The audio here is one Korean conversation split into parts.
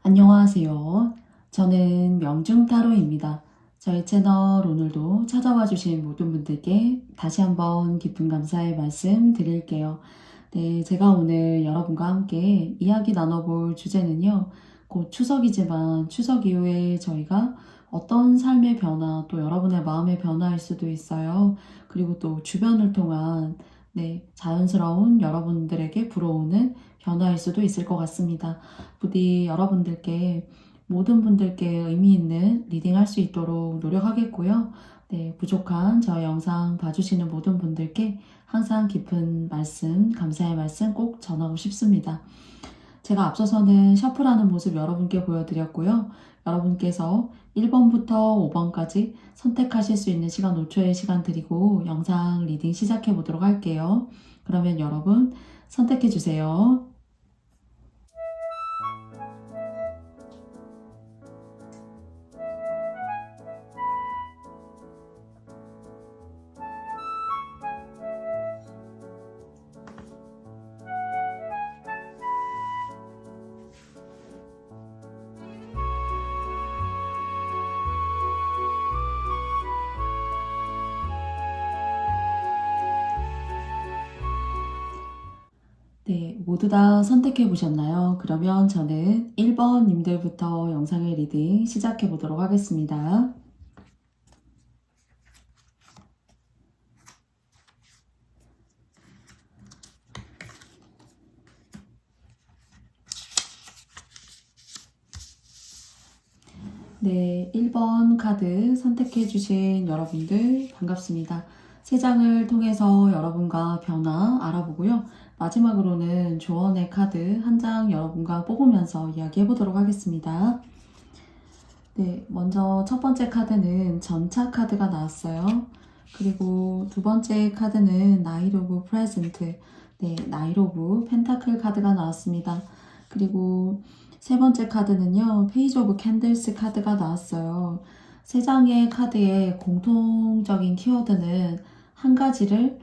안녕하세요. 저는 명중타로입니다. 저희 채널 오늘도 찾아와 주신 모든 분들께 다시 한번 깊은 감사의 말씀 드릴게요. 네, 제가 오늘 여러분과 함께 이야기 나눠볼 주제는요. 곧 추석이지만 추석 이후에 저희가 어떤 삶의 변화, 또 여러분의 마음의 변화일 수도 있어요. 그리고 또 주변을 통한 자연스러운 여러분들에게 불어오는 변화일 수도 있을 것 같습니다. 부디 여러분들께 모든 분들께 의미 있는 리딩 할 수 있도록 노력하겠고요. 부족한 저의 영상 봐주시는 모든 분들께 항상 깊은 말씀, 감사의 말씀 꼭 전하고 싶습니다. 제가 앞서서는 셔플하는 모습 여러분께 보여드렸고요. 여러분께서 1번부터 5번까지 선택하실 수 있는 시간 5초의 시간 드리고 영상 리딩 시작해 보도록 할게요. 그러면 여러분 선택해 주세요. 네, 모두 다 선택해 보셨나요? 그러면 저는 1번 님들부터 영상의 리딩 시작해 보도록 하겠습니다. 네, 1번 카드 선택해 주신 여러분들 반갑습니다. 3장을 통해서 여러분과 변화 알아보고요. 마지막으로는 조언의 카드 한 장 여러분과 뽑으면서 이야기해 보도록 하겠습니다. 네, 먼저 첫 번째 카드는 전차 카드가 나왔어요. 그리고 두 번째 카드는 나이트 오브 프레젠트, 나이트 오브 펜타클 카드가 나왔습니다. 그리고 세 번째 카드는요, 페이지 오브 캔들스 카드가 나왔어요. 3장의 카드의 공통적인 키워드는 한 가지를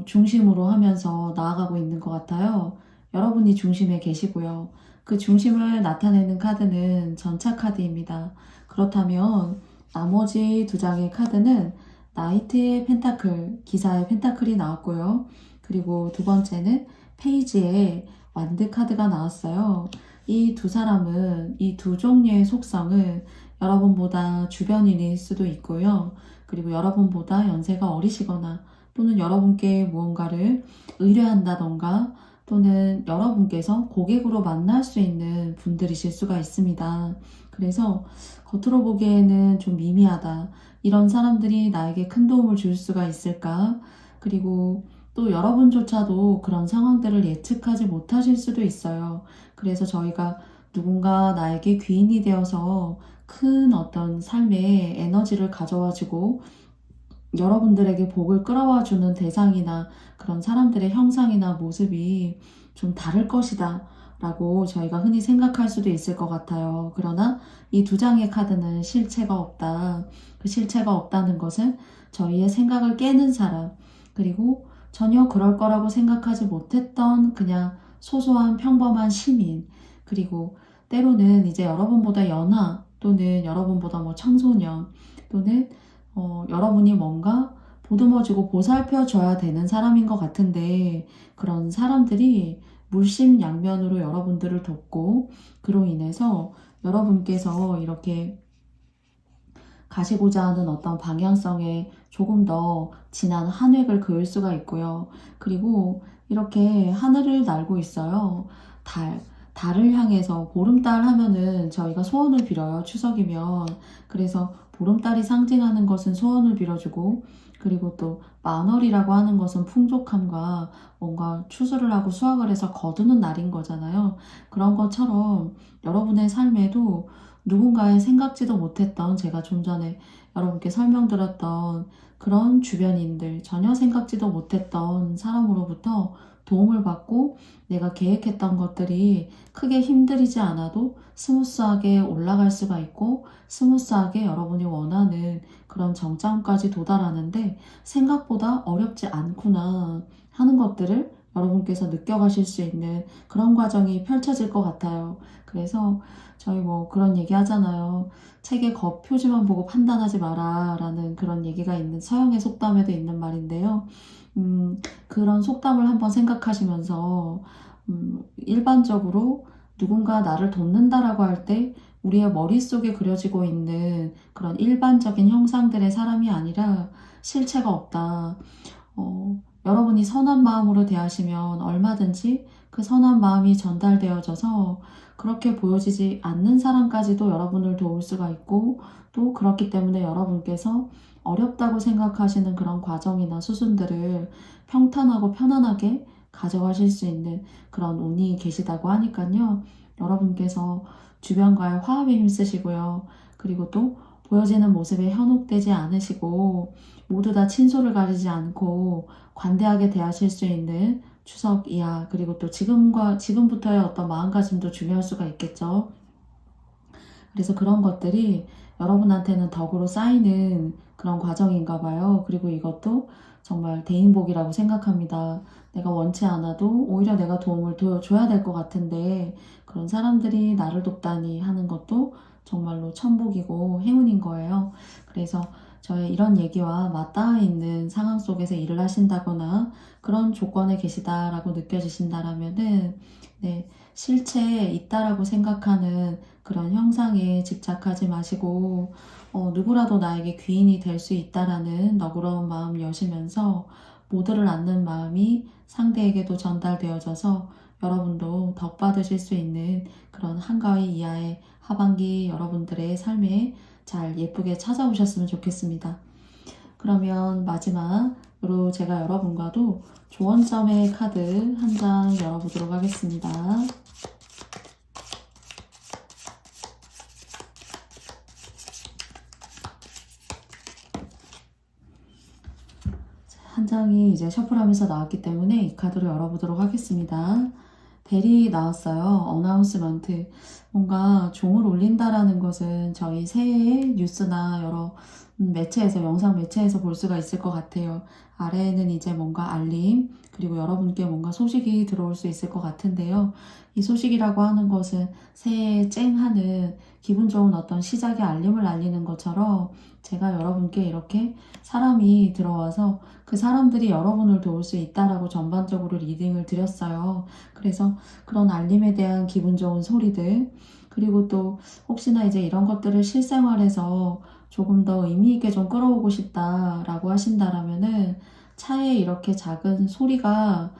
중심으로 하면서 나아가고 있는 것 같아요. 여러분이 중심에 계시고요. 그 중심을 나타내는 카드는 전차 카드입니다. 그렇다면 나머지 2장의 카드는 나이트의 펜타클, 기사의 펜타클이 나왔고요. 그리고 두 번째는 페이지에 완드 카드가 나왔어요. 이 두 사람은 이 두 종류의 속성은 여러분보다 주변인일 수도 있고요. 그리고 여러분보다 연세가 어리시거나 또는 여러분께 무언가를 의뢰한다던가 또는 여러분께서 고객으로 만날 수 있는 분들이실 수가 있습니다. 그래서 겉으로 보기에는 좀 미미하다. 이런 사람들이 나에게 큰 도움을 줄 수가 있을까? 그리고 또 여러분조차도 그런 상황들을 예측하지 못하실 수도 있어요. 그래서 저희가 누군가 나에게 귀인이 되어서 큰 어떤 삶의 에너지를 가져와주고 여러분들에게 복을 끌어와주는 대상이나 그런 사람들의 형상이나 모습이 좀 다를 것이다 라고 저희가 흔히 생각할 수도 있을 것 같아요. 그러나 이 2장의 카드는 실체가 없다. 그 실체가 없다는 것은 저희의 생각을 깨는 사람, 그리고 전혀 그럴 거라고 생각하지 못했던 그냥 소소한 평범한 시민, 그리고 때로는 이제 여러분보다 연하 또는 여러분보다 청소년 또는 여러분이 뭔가 보듬어주고 보살펴줘야 되는 사람인 것 같은데 그런 사람들이 물심양면으로 여러분들을 돕고 그로 인해서 여러분께서 이렇게 가시고자 하는 어떤 방향성에 조금 더 진한 한 획을 그을 수가 있고요. 그리고 이렇게 하늘을 날고 있어요. 달. 달을 향해서 보름달 하면은 저희가 소원을 빌어요. 추석이면. 그래서 보름달이 상징하는 것은 소원을 빌어주고, 그리고 또 만월이라고 하는 것은 풍족함과 뭔가 추수를 하고 수확을 해서 거두는 날인 거잖아요. 그런 것처럼 여러분의 삶에도 누군가의 생각지도 못했던, 제가 좀 전에 여러분께 설명드렸던 그런 주변인들, 전혀 생각지도 못했던 사람으로부터 도움을 받고 내가 계획했던 것들이 크게 힘들이지 않아도 스무스하게 올라갈 수가 있고, 스무스하게 여러분이 원하는 그런 정점까지 도달하는데 생각보다 어렵지 않구나 하는 것들을 여러분께서 느껴가실 수 있는 그런 과정이 펼쳐질 것 같아요. 그래서 저희 뭐 그런 얘기 하잖아요. 책의 겉표지만 보고 판단하지 마라 라는 그런 얘기가 있는, 서양의 속담에도 있는 말인데요. 그런 속담을 한번 생각하시면서 일반적으로 누군가 나를 돕는다라고 할 때 우리의 머릿속에 그려지고 있는 그런 일반적인 형상들의 사람이 아니라 실체가 없다. 여러분이 선한 마음으로 대하시면 얼마든지 그 선한 마음이 전달되어져서 그렇게 보여지지 않는 사람까지도 여러분을 도울 수가 있고, 또 그렇기 때문에 여러분께서 어렵다고 생각하시는 그런 과정이나 수순들을 평탄하고 편안하게 가져가실 수 있는 그런 운이 계시다고 하니까요. 여러분께서 주변과의 화합에 힘쓰시고요. 그리고 또 보여지는 모습에 현혹되지 않으시고 모두 다 친소를 가리지 않고 관대하게 대하실 수 있는 추석이야. 그리고 또 지금부터의 어떤 마음가짐도 중요할 수가 있겠죠. 그래서 그런 것들이 여러분한테는 덕으로 쌓이는 그런 과정인가 봐요. 그리고 이것도 정말 대인복이라고 생각합니다. 내가 원치 않아도 오히려 내가 도움을 줘야 될 것 같은데 그런 사람들이 나를 돕다니 하는 것도 정말로 천복이고 행운인 거예요. 그래서 저의 이런 얘기와 맞닿아 있는 상황 속에서 일을 하신다거나 그런 조건에 계시다라고 느껴지신다라면은 네, 실체에 있다라고 생각하는 그런 형상에 집착하지 마시고 누구라도 나에게 귀인이 될 수 있다라는 너그러운 마음 여시면서 모두를 안는 마음이 상대에게도 전달되어져서 여러분도 덕 받으실 수 있는 그런 한가위 이하의 하반기 여러분들의 삶에 잘 예쁘게 찾아오셨으면 좋겠습니다. 그러면 마지막으로 제가 여러분과도 조언점의 카드 한 장 열어보도록 하겠습니다. 한 장이 이제 셔플하면서 나왔기 때문에 이 카드를 열어보도록 하겠습니다. 벨이 나왔어요. 어나운스먼트. 뭔가 종을 울린다라는 것은 저희 새해의 뉴스나 여러 매체에서, 영상 매체에서 볼 수가 있을 것 같아요. 아래에는 이제 뭔가 알림, 그리고 여러분께 뭔가 소식이 들어올 수 있을 것 같은데요. 이 소식이라고 하는 것은 새해에 쨍하는 기분 좋은 어떤 시작의 알림을 알리는 것처럼 제가 여러분께 이렇게 사람이 들어와서 그 사람들이 여러분을 도울 수 있다라고 전반적으로 리딩을 드렸어요. 그래서 그런 알림에 대한 기분 좋은 소리들, 그리고 또 혹시나 이제 이런 것들을 실생활에서 조금 더 의미 있게 좀 끌어오고 싶다라고 하신다라면은 차에 이렇게 작은 소리가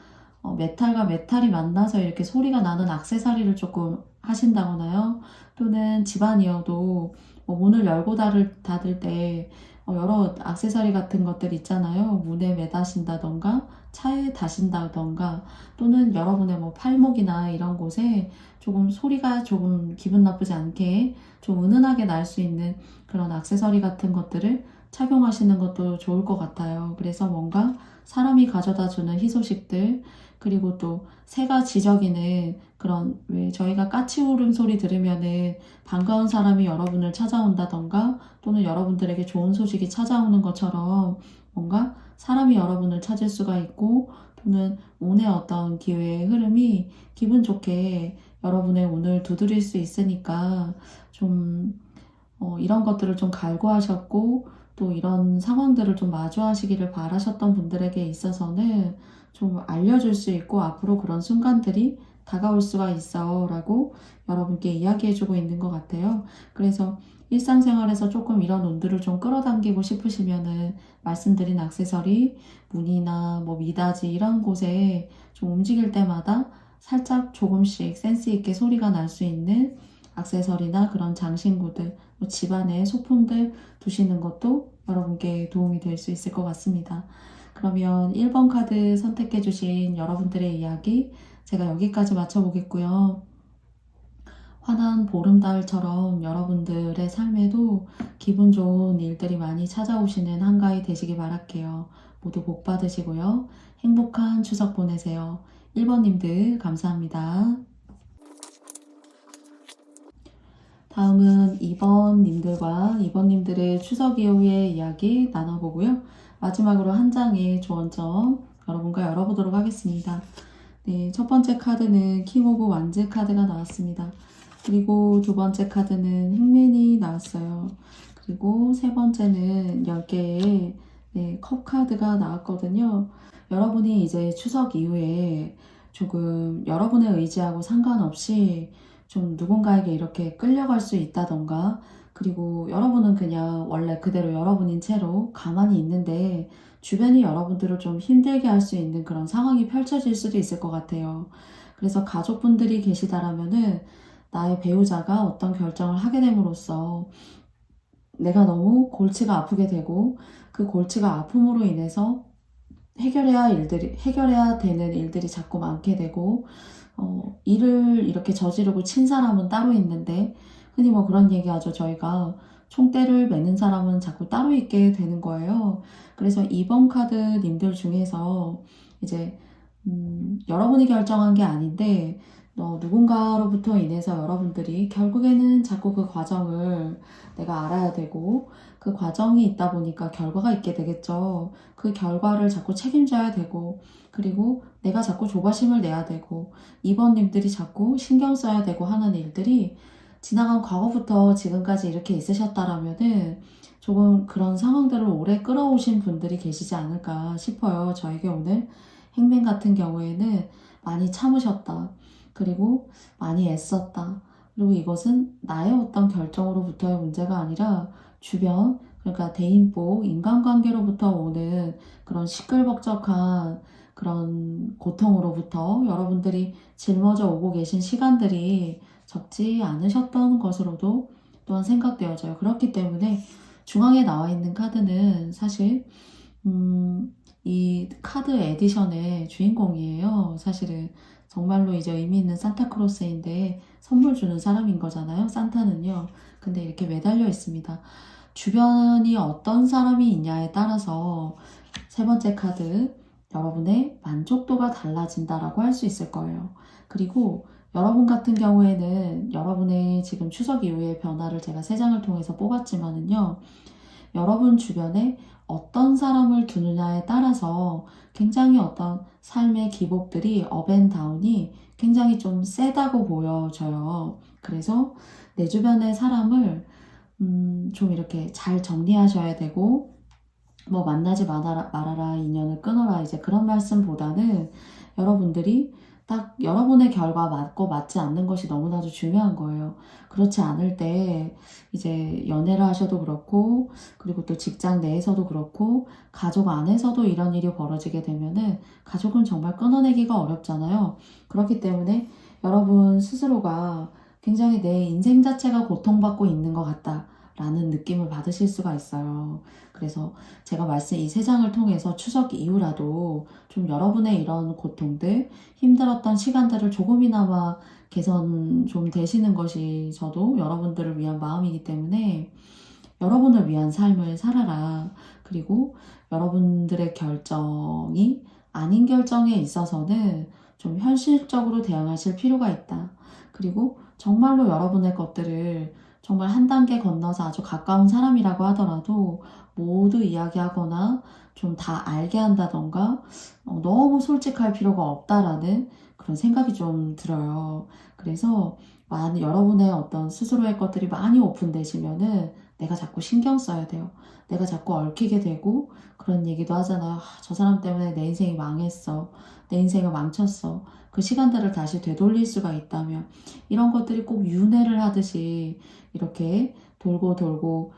메탈과 메탈이 만나서 이렇게 소리가 나는 액세서리를 조금 하신다거나요. 또는 집안이어도 뭐 문을 열고 닫을 때 여러 액세서리 같은 것들 있잖아요. 문에 매다신다던가 차에 다신다던가 또는 여러분의 뭐 팔목이나 이런 곳에 조금 소리가 조금 기분 나쁘지 않게 좀 은은하게 날 수 있는 그런 액세서리 같은 것들을 착용하시는 것도 좋을 것 같아요. 그래서 뭔가 사람이 가져다 주는 희소식들, 그리고 또 새가 지저귀는 그런, 왜 저희가 까치 울음소리 들으면은 반가운 사람이 여러분을 찾아온다던가 또는 여러분들에게 좋은 소식이 찾아오는 것처럼 뭔가 사람이 여러분을 찾을 수가 있고, 또는 운의 어떤 기회의 흐름이 기분 좋게 여러분의 운을 두드릴 수 있으니까 좀 이런 것들을 좀 갈구하셨고 또 이런 상황들을 좀 마주하시기를 바라셨던 분들에게 있어서는 좀 알려줄 수 있고 앞으로 그런 순간들이 다가올 수가 있어 라고 여러분께 이야기해주고 있는 것 같아요. 그래서 일상생활에서 조금 이런 운들을 좀 끌어당기고 싶으시면은 말씀드린 액세서리, 문이나 뭐 미닫이 이런 곳에 좀 움직일 때마다 살짝 조금씩 센스 있게 소리가 날 수 있는 액세서리나 그런 장신구들, 뭐 집안에 소품들 두시는 것도 여러분께 도움이 될 수 있을 것 같습니다. 그러면 1번 카드 선택해 주신 여러분들의 이야기 제가 여기까지 맞춰보겠고요. 환한 보름달처럼 여러분들의 삶에도 기분 좋은 일들이 많이 찾아오시는 한가위 되시기 바랄게요. 모두 복 받으시고요. 행복한 추석 보내세요. 1번님들 감사합니다. 다음은 2번님들과 2번님들의 추석 이후의 이야기 나눠보고요. 마지막으로 한 장의 조언점 여러분과 열어보도록 하겠습니다. 네, 첫 번째 카드는 킹 오브 완즈 카드가 나왔습니다. 그리고 두 번째 카드는 행맨이 나왔어요. 그리고 세 번째는 10개의 컵 카드가 나왔거든요. 여러분이 이제 추석 이후에 조금 여러분의 의지하고 상관없이 좀 누군가에게 이렇게 끌려갈 수 있다던가, 그리고 여러분은 그냥 원래 그대로 여러분인 채로 가만히 있는데 주변이 여러분들을 좀 힘들게 할 수 있는 그런 상황이 펼쳐질 수도 있을 것 같아요. 그래서 가족분들이 계시다라면은 나의 배우자가 어떤 결정을 하게 됨으로써 내가 너무 골치가 아프게 되고 그 골치가 아픔으로 인해서 해결해야 되는 일들이 자꾸 많게 되고, 일을 이렇게 저지르고 친 사람은 따로 있는데, 흔히 뭐 그런 얘기 하죠. 저희가 총대를 매는 사람은 자꾸 따로 있게 되는 거예요. 그래서 2번 카드 님들 중에서 이제, 여러분이 결정한 게 아닌데, 누군가로부터 인해서 여러분들이 결국에는 자꾸 그 과정을 내가 알아야 되고, 그 과정이 있다 보니까 결과가 있게 되겠죠. 그 결과를 자꾸 책임져야 되고, 그리고 내가 자꾸 조바심을 내야 되고, 2번님들이 자꾸 신경 써야 되고 하는 일들이 지나간 과거부터 지금까지 이렇게 있으셨다라면은 조금 그런 상황들을 오래 끌어오신 분들이 계시지 않을까 싶어요. 저에게 오늘 행맨 같은 경우에는 많이 참으셨다. 그리고 많이 애썼다. 그리고 이것은 나의 어떤 결정으로부터의 문제가 아니라 주변, 그러니까 대인복, 인간관계로부터 오는 그런 시끌벅적한 그런 고통으로부터 여러분들이 짊어져 오고 계신 시간들이 적지 않으셨던 것으로도 또한 생각되어져요. 그렇기 때문에 중앙에 나와 있는 카드는 사실 이 카드 에디션의 주인공이에요. 사실은 정말로 이제 의미 있는 산타크로스인데 선물 주는 사람인 거잖아요. 산타는요. 근데 이렇게 매달려 있습니다. 주변이 어떤 사람이 있냐에 따라서 세 번째 카드, 여러분의 만족도가 달라진다라고 할 수 있을 거예요. 그리고 여러분 같은 경우에는 여러분의 지금 추석 이후의 변화를 제가 세 장을 통해서 뽑았지만은요. 여러분 주변에 어떤 사람을 두느냐에 따라서 굉장히 어떤 삶의 기복들이 업앤다운이 굉장히 좀 세다고 보여져요. 그래서 내 주변의 사람을 좀 이렇게 잘 정리하셔야 되고, 뭐 만나지 말아라 인연을 끊어라 이제 그런 말씀보다는 여러분들이 딱 여러분의 결과 맞고 맞지 않는 것이 너무나도 중요한 거예요. 그렇지 않을 때 이제 연애를 하셔도 그렇고, 그리고 또 직장 내에서도 그렇고, 가족 안에서도 이런 일이 벌어지게 되면은 가족은 정말 끊어내기가 어렵잖아요. 그렇기 때문에 여러분 스스로가 굉장히 내 인생 자체가 고통받고 있는 것 같다 라는 느낌을 받으실 수가 있어요. 그래서 제가 이 세 장을 통해서 추석 이후라도 좀 여러분의 이런 고통들, 힘들었던 시간들을 조금이나마 개선 좀 되시는 것이 저도 여러분들을 위한 마음이기 때문에 여러분을 위한 삶을 살아라. 그리고 여러분들의 결정이 아닌 결정에 있어서는 좀 현실적으로 대응하실 필요가 있다. 그리고 정말로 여러분의 것들을 정말 한 단계 건너서 아주 가까운 사람이라고 하더라도 모두 이야기하거나 좀 다 알게 한다던가 너무 솔직할 필요가 없다라는 그런 생각이 좀 들어요. 그래서 여러분의 어떤 스스로의 것들이 많이 오픈되시면은 내가 자꾸 신경 써야 돼요. 내가 자꾸 얽히게 되고 그런 얘기도 하잖아요. 저 사람 때문에 내 인생이 망했어. 내 인생을 망쳤어. 그 시간들을 다시 되돌릴 수가 있다면 이런 것들이 꼭 윤회를 하듯이 이렇게 돌고 돌고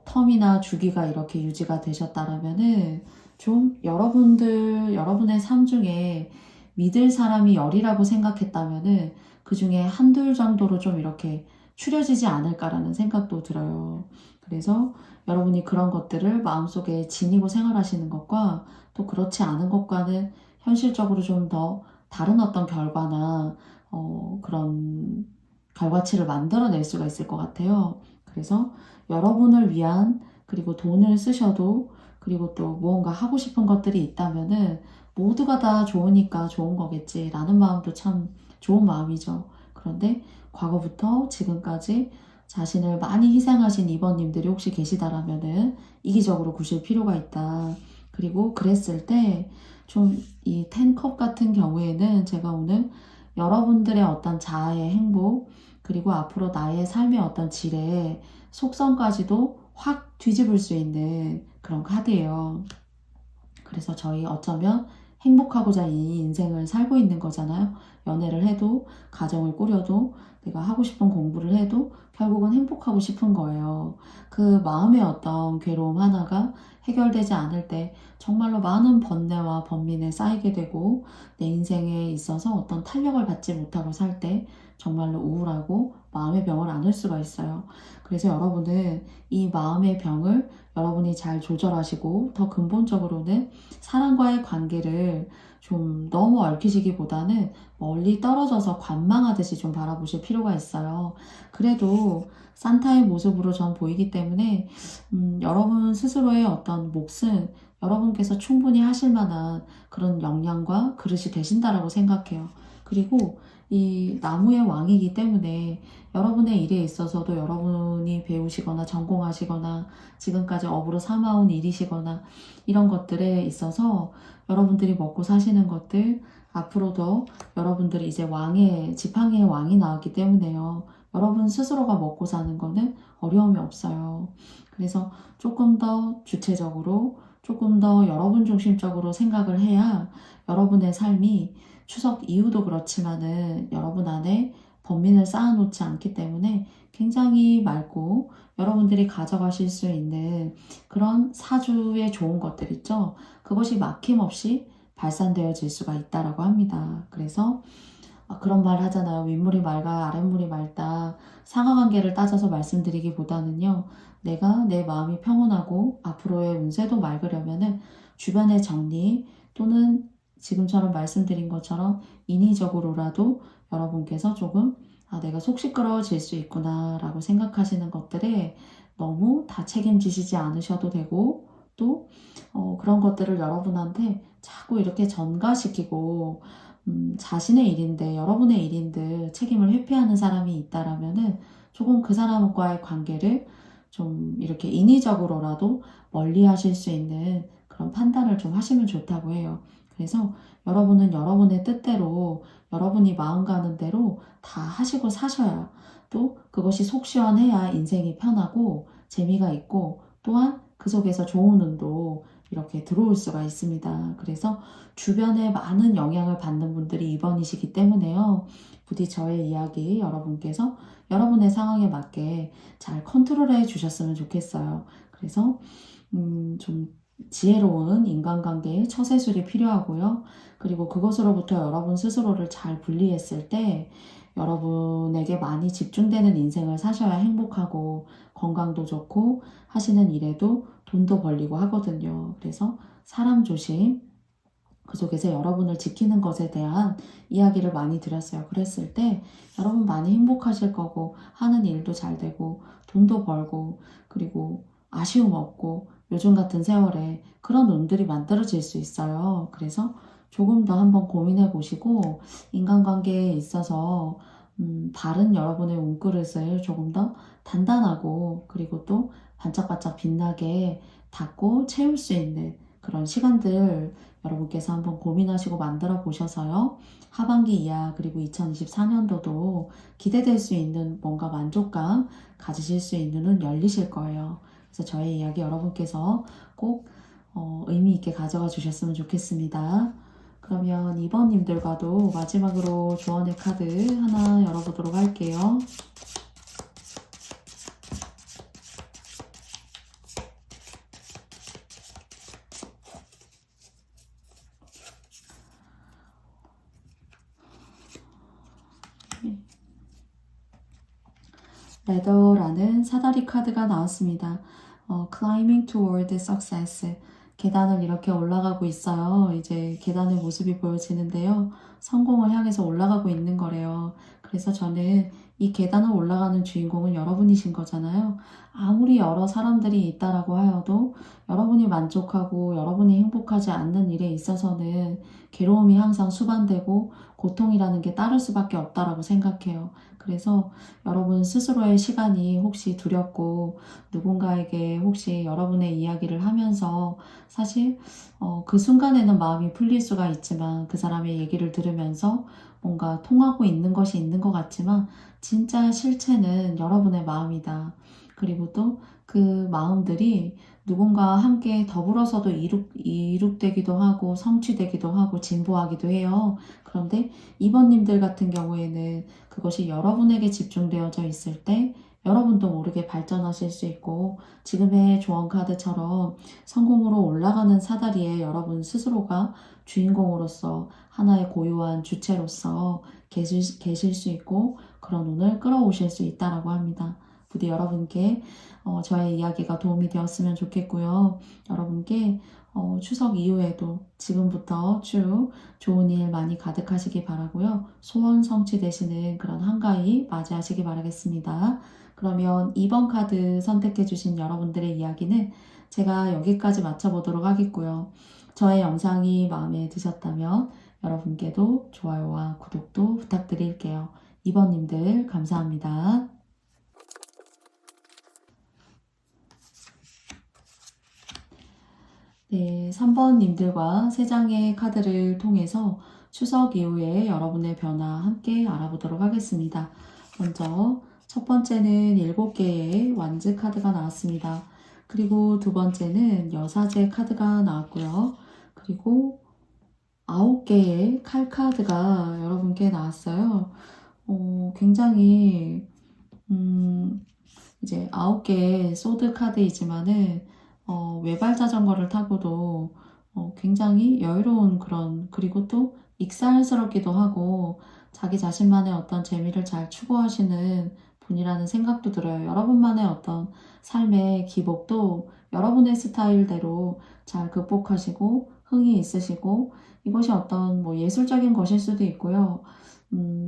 텀이나 주기가 이렇게 유지가 되셨다라면은 좀 여러분의 삶 중에 믿을 사람이 열이라고 생각했다면은 그 중에 한둘 정도로 좀 이렇게 추려지지 않을까라는 생각도 들어요. 그래서 여러분이 그런 것들을 마음속에 지니고 생활하시는 것과 또 그렇지 않은 것과는 현실적으로 좀 더 다른 어떤 결과나 그런 결과치를 만들어낼 수가 있을 것 같아요. 그래서 여러분을 위한 그리고 돈을 쓰셔도 그리고 또 무언가 하고 싶은 것들이 있다면은 모두가 다 좋으니까 좋은 거겠지라는 마음도 참 좋은 마음이죠. 그런데 과거부터 지금까지 자신을 많이 희생하신 이번님들이 혹시 계시다라면은 이기적으로 구실 필요가 있다. 그리고 그랬을 때 좀 이 10컵 같은 경우에는 제가 오늘 여러분들의 어떤 자아의 행복 그리고 앞으로 나의 삶의 어떤 질의 속성까지도 확 뒤집을 수 있는 그런 카드예요. 그래서 저희 어쩌면 행복하고자 이 인생을 살고 있는 거잖아요. 연애를 해도, 가정을 꾸려도, 내가 하고 싶은 공부를 해도 결국은 행복하고 싶은 거예요. 그 마음의 어떤 괴로움 하나가 해결되지 않을 때 정말로 많은 번뇌와 번민에 쌓이게 되고 내 인생에 있어서 어떤 탄력을 받지 못하고 살 때 정말로 우울하고 마음의 병을 앓을 수가 있어요. 그래서 여러분은 이 마음의 병을 여러분이 잘 조절하시고 더 근본적으로는 사람과의 관계를 좀 너무 얽히시기보다는 멀리 떨어져서 관망하듯이 좀 바라보실 필요가 있어요. 그래도 산타의 모습으로 전 보이기 때문에 여러분 스스로의 어떤 몫은 여러분께서 충분히 하실 만한 그런 역량과 그릇이 되신다라고 생각해요. 그리고 이 나무의 왕이기 때문에 여러분의 일에 있어서도 여러분이 배우시거나 전공하시거나 지금까지 업으로 삼아온 일이시거나 이런 것들에 있어서 여러분들이 먹고 사시는 것들 앞으로도 여러분들이 이제 지팡이의 왕이 나왔기 때문에요. 여러분 스스로가 먹고 사는 거는 어려움이 없어요. 그래서 조금 더 주체적으로 조금 더 여러분 중심적으로 생각을 해야 여러분의 삶이 추석 이후도 그렇지만은 여러분 안에 번민을 쌓아놓지 않기 때문에 굉장히 맑고 여러분들이 가져가실 수 있는 그런 사주의 좋은 것들 있죠. 그것이 막힘없이 발산되어질 수가 있다라고 합니다. 그래서 그런 말 하잖아요. 윗물이 맑아 아랫물이 맑다. 상하관계를 따져서 말씀드리기보다는요. 내가 내 마음이 평온하고 앞으로의 운세도 맑으려면은 주변의 정리 또는 지금처럼 말씀드린 것처럼 인위적으로라도 여러분께서 조금 내가 속 시끄러워질 수 있구나 라고 생각하시는 것들에 너무 다 책임지시지 않으셔도 되고 또 그런 것들을 여러분한테 자꾸 이렇게 전가시키고 자신의 일인데 여러분의 일인데 책임을 회피하는 사람이 있다라면은 조금 그 사람과의 관계를 좀 이렇게 인위적으로라도 멀리 하실 수 있는 그런 판단을 좀 하시면 좋다고 해요. 그래서 여러분은 여러분의 뜻대로 여러분이 마음 가는 대로 다 하시고 사셔야 또 그것이 속 시원해야 인생이 편하고 재미가 있고 또한 그 속에서 좋은 운도 이렇게 들어올 수가 있습니다. 그래서 주변에 많은 영향을 받는 분들이 2번이시기 때문에요. 부디 저의 이야기 여러분께서 여러분의 상황에 맞게 잘 컨트롤해 주셨으면 좋겠어요. 그래서 좀 지혜로운 인간관계의 처세술이 필요하고요. 그리고 그것으로부터 여러분 스스로를 잘 분리했을 때 여러분에게 많이 집중되는 인생을 사셔야 행복하고 건강도 좋고 하시는 일에도 돈도 벌리고 하거든요. 그래서 사람 조심, 그 속에서 여러분을 지키는 것에 대한 이야기를 많이 드렸어요. 그랬을 때 여러분 많이 행복하실 거고 하는 일도 잘 되고 돈도 벌고 그리고 아쉬움 없고 요즘 같은 세월에 그런 운들이 만들어질 수 있어요. 그래서 조금 더 한번 고민해 보시고 인간관계에 있어서 바른 여러분의 운그릇을 조금 더 단단하고 그리고 또 반짝반짝 빛나게 닦고 채울 수 있는 그런 시간들 여러분께서 한번 고민하시고 만들어 보셔서요. 하반기 이하 그리고 2024년도도 기대될 수 있는 뭔가 만족감 가지실 수 있는 눈 열리실 거예요. 그래서 저의 이야기 여러분께서 꼭 의미 있게 가져가 주셨으면 좋겠습니다. 그러면 2번님들과도 마지막으로 조언의 카드 하나 열어보도록 할게요. ladder라는 사다리 카드가 나왔습니다. climbing toward success. 계단을 이렇게 올라가고 있어요. 이제 계단의 모습이 보여지는데요. 성공을 향해서 올라가고 있는 거래요. 그래서 저는 이 계단을 올라가는 주인공은 여러분이신 거잖아요. 아무리 여러 사람들이 있다라고 하여도 여러분이 만족하고 여러분이 행복하지 않는 일에 있어서는 괴로움이 항상 수반되고 고통이라는 게 따를 수밖에 없다라고 생각해요. 그래서 여러분 스스로의 시간이 혹시 두렵고 누군가에게 혹시 여러분의 이야기를 하면서 사실 그 순간에는 마음이 풀릴 수가 있지만 그 사람의 얘기를 들으면서 뭔가 통하고 있는 것이 있는 것 같지만 진짜 실체는 여러분의 마음이다. 그리고 또 그 마음들이 누군가 함께 더불어서도 이룩되기도 하고 성취되기도 하고 진보하기도 해요. 그런데 이번님들 같은 경우에는 그것이 여러분에게 집중되어져 있을 때 여러분도 모르게 발전하실 수 있고 지금의 조언 카드처럼 성공으로 올라가는 사다리에 여러분 스스로가 주인공으로서 하나의 고유한 주체로서 계실 수 있고 그런 운을 끌어오실 수 있다라고 합니다. 부디 여러분께 저의 이야기가 도움이 되었으면 좋겠고요. 여러분께 추석 이후에도 지금부터 쭉 좋은 일 많이 가득하시기 바라고요. 소원 성취되시는 그런 한가위 맞이하시기 바라겠습니다. 그러면 2번 카드 선택해 주신 여러분들의 이야기는 제가 여기까지 마쳐보도록 하겠고요. 저의 영상이 마음에 드셨다면 여러분께도 좋아요와 구독도 부탁드릴게요. 2번님들 감사합니다. 네, 3번님들과 3장의 카드를 통해서 추석 이후에 여러분의 변화 함께 알아보도록 하겠습니다. 먼저 첫 번째는 7개의 완즈 카드가 나왔습니다. 그리고 두 번째는 여사제 카드가 나왔고요. 그리고 9개의 칼 카드가 여러분께 나왔어요. 굉장히 이제 9개의 소드 카드이지만은 외발 자전거를 타고도 굉장히 여유로운 그런 그리고 또 익살스럽기도 하고 자기 자신만의 어떤 재미를 잘 추구하시는 분이라는 생각도 들어요. 여러분만의 어떤 삶의 기복도 여러분의 스타일대로 잘 극복하시고 흥이 있으시고 이것이 어떤 뭐 예술적인 것일 수도 있고요.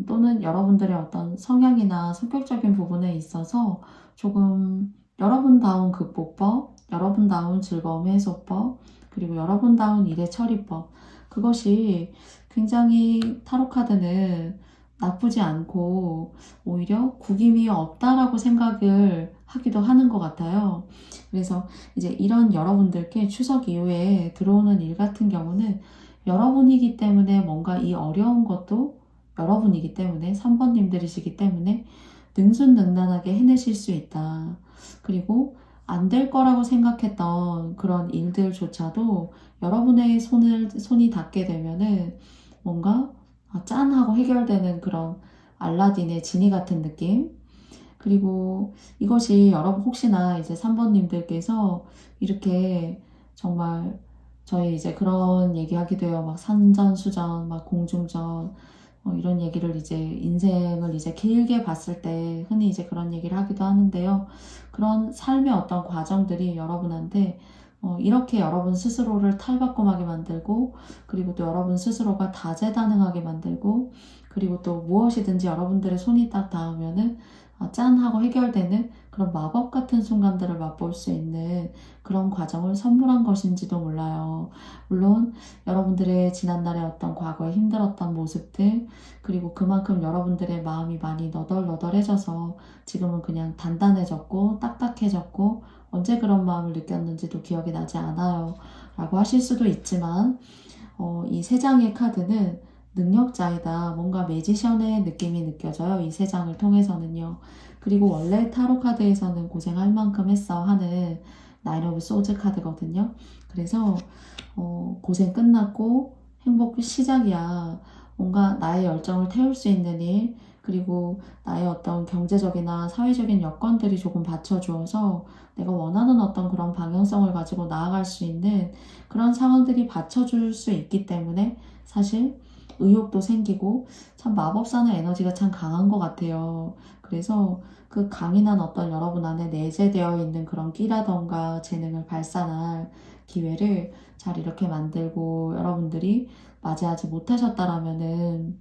또는 여러분들의 어떤 성향이나 성격적인 부분에 있어서 조금 여러분다운 극복법, 여러분다운 즐거움 해소법, 그리고 여러분다운 일의 처리법 그것이 굉장히 타로 카드는 나쁘지 않고 오히려 구김이 없다라고 생각을 하기도 하는 것 같아요. 그래서 이제 이런 여러분들께 추석 이후에 들어오는 일 같은 경우는 여러분이기 때문에 뭔가 이 어려운 것도 여러분이기 때문에 3번님들이시기 때문에 능수능란하게 해내실 수 있다. 그리고 안 될 거라고 생각했던 그런 일들조차도 여러분의 손이 닿게 되면은 뭔가 짠 하고 해결되는 그런 알라딘의 지니 같은 느낌. 그리고 이것이 여러분 혹시나 이제 3번님들께서 이렇게 정말 저희 이제 그런 얘기 하기도 해요. 막 산전수전, 막 공중전, 이런 얘기를 이제 인생을 이제 길게 봤을 때 흔히 이제 그런 얘기를 하기도 하는데요. 그런 삶의 어떤 과정들이 여러분한테 이렇게 여러분 스스로를 탈바꿈하게 만들고 그리고 또 여러분 스스로가 다재다능하게 만들고 그리고 또 무엇이든지 여러분들의 손이 딱 닿으면은 짠 하고 해결되는 그런 마법 같은 순간들을 맛볼 수 있는 그런 과정을 선물한 것인지도 몰라요. 물론 여러분들의 지난날의 어떤 과거에 힘들었던 모습들 그리고 그만큼 여러분들의 마음이 많이 너덜너덜해져서 지금은 그냥 단단해졌고 딱딱해졌고 언제 그런 마음을 느꼈는지도 기억이 나지 않아요 라고 하실 수도 있지만 이 3장의 카드는 능력자이다. 뭔가 매지션의 느낌이 느껴져요. 이 3장을 통해서는요. 그리고 원래 타로 카드에서는 고생할 만큼 했어 하는 나인 오브 소즈 카드거든요. 그래서 고생 끝났고 행복 시작이야. 뭔가 나의 열정을 태울 수 있는 일 그리고 나의 어떤 경제적이나 사회적인 여건들이 조금 받쳐주어서 내가 원하는 어떤 그런 방향성을 가지고 나아갈 수 있는 그런 상황들이 받쳐줄 수 있기 때문에 사실 의욕도 생기고 참 마법사는 에너지가 참 강한 것 같아요. 그래서 그 강인한 어떤 여러분 안에 내재되어 있는 그런 끼라던가 재능을 발산할 기회를 잘 이렇게 만들고 여러분들이 맞이하지 못하셨다라면은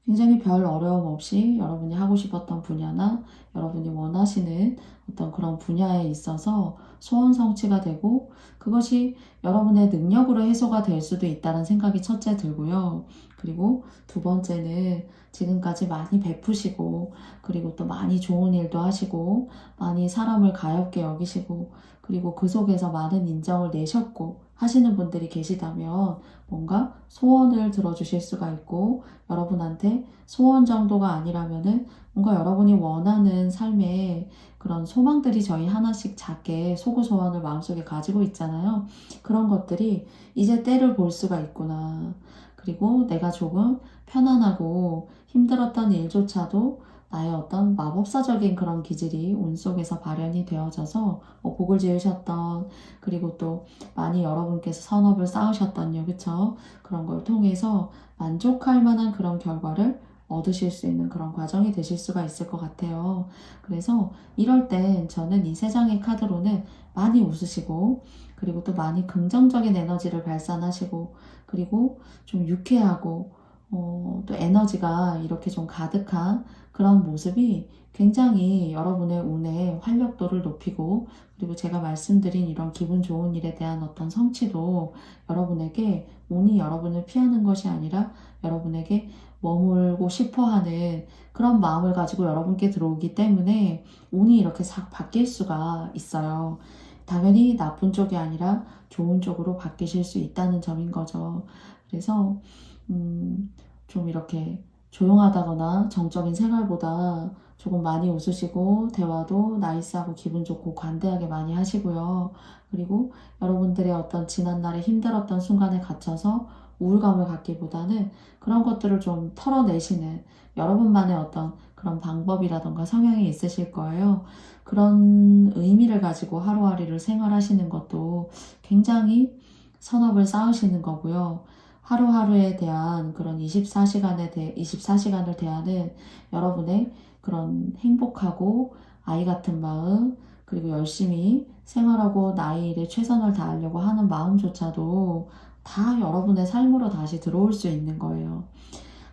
굉장히 별 어려움 없이 여러분이 하고 싶었던 분야나 여러분이 원하시는 어떤 그런 분야에 있어서 소원 성취가 되고 그것이 여러분의 능력으로 해소가 될 수도 있다는 생각이 첫째 들고요. 그리고 두 번째는 지금까지 많이 베푸시고 그리고 또 많이 좋은 일도 하시고 많이 사람을 가엾게 여기시고 그리고 그 속에서 많은 인정을 내셨고 하시는 분들이 계시다면 뭔가 소원을 들어주실 수가 있고 여러분한테 소원 정도가 아니라면은 뭔가 여러분이 원하는 삶의 그런 소망들이 저희 하나씩 작게 소구소원을 마음속에 가지고 있잖아요. 그런 것들이 이제 때를 볼 수가 있구나. 그리고 내가 조금 편안하고 힘들었던 일조차도 나의 어떤 마법사적인 그런 기질이 운 속에서 발현이 되어져서 복을 지으셨던 그리고 또 많이 여러분께서 선업을 쌓으셨던요. 그쵸? 그런 걸 통해서 만족할 만한 그런 결과를 얻으실 수 있는 그런 과정이 되실 수가 있을 것 같아요. 그래서 이럴 땐 저는 이 세 장의 카드로는 많이 웃으시고 그리고 또 많이 긍정적인 에너지를 발산하시고 그리고 좀 유쾌하고 또 에너지가 이렇게 좀 가득한 그런 모습이 굉장히 여러분의 운의 활력도를 높이고 그리고 제가 말씀드린 이런 기분 좋은 일에 대한 어떤 성취도 여러분에게 운이 여러분을 피하는 것이 아니라 여러분에게 머물고 싶어 하는 그런 마음을 가지고 여러분께 들어오기 때문에 운이 이렇게 싹 바뀔 수가 있어요. 당연히 나쁜 쪽이 아니라 좋은 쪽으로 바뀌실 수 있다는 점인 거죠. 그래서 좀 이렇게 조용하다거나 정적인 생활보다 조금 많이 웃으시고 대화도 나이스하고 기분 좋고 관대하게 많이 하시고요. 그리고 여러분들의 어떤 지난날에 힘들었던 순간에 갇혀서 우울감을 갖기보다는 그런 것들을 좀 털어내시는 여러분만의 어떤 그런 방법이라던가 성향이 있으실 거예요. 그런 의미를 가지고 하루하루를 생활하시는 것도 굉장히 선업을 쌓으시는 거고요. 하루하루에 대한 그런 24시간을 대하는 여러분의 그런 행복하고 아이 같은 마음, 그리고 열심히 생활하고 나의 일에 최선을 다하려고 하는 마음조차도 다 여러분의 삶으로 다시 들어올 수 있는 거예요.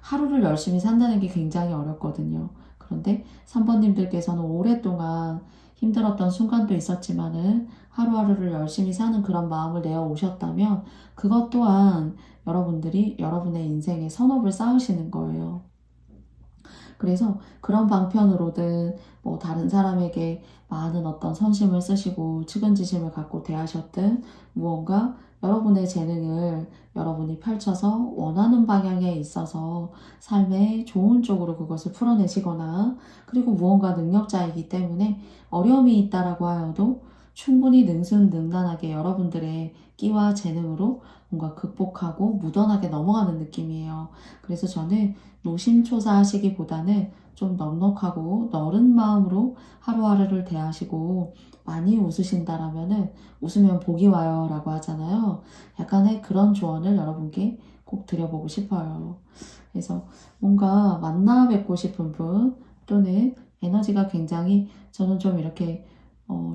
하루를 열심히 산다는 게 굉장히 어렵거든요. 그런데 3번님들께서는 오랫동안 힘들었던 순간도 있었지만은 하루하루를 열심히 사는 그런 마음을 내어 오셨다면 그것 또한 여러분들이 여러분의 인생에 선업을 쌓으시는 거예요. 그래서 그런 방편으로든 뭐 다른 사람에게 많은 어떤 선심을 쓰시고 측은지심을 갖고 대하셨든 무언가 여러분의 재능을 여러분이 펼쳐서 원하는 방향에 있어서 삶의 좋은 쪽으로 그것을 풀어내시거나 그리고 무언가 능력자이기 때문에 어려움이 있다라고 하여도 충분히 능수능란하게 여러분들의 끼와 재능으로 뭔가 극복하고 무던하게 넘어가는 느낌이에요. 그래서 저는 노심초사하시기보다는 좀 넉넉하고 너른 마음으로 하루하루를 대하시고 많이 웃으신다라면은 웃으면 복이 와요 라고 하잖아요. 약간의 그런 조언을 여러분께 꼭 드려보고 싶어요. 그래서 뭔가 만나 뵙고 싶은 분 또는 에너지가 굉장히 저는 좀 이렇게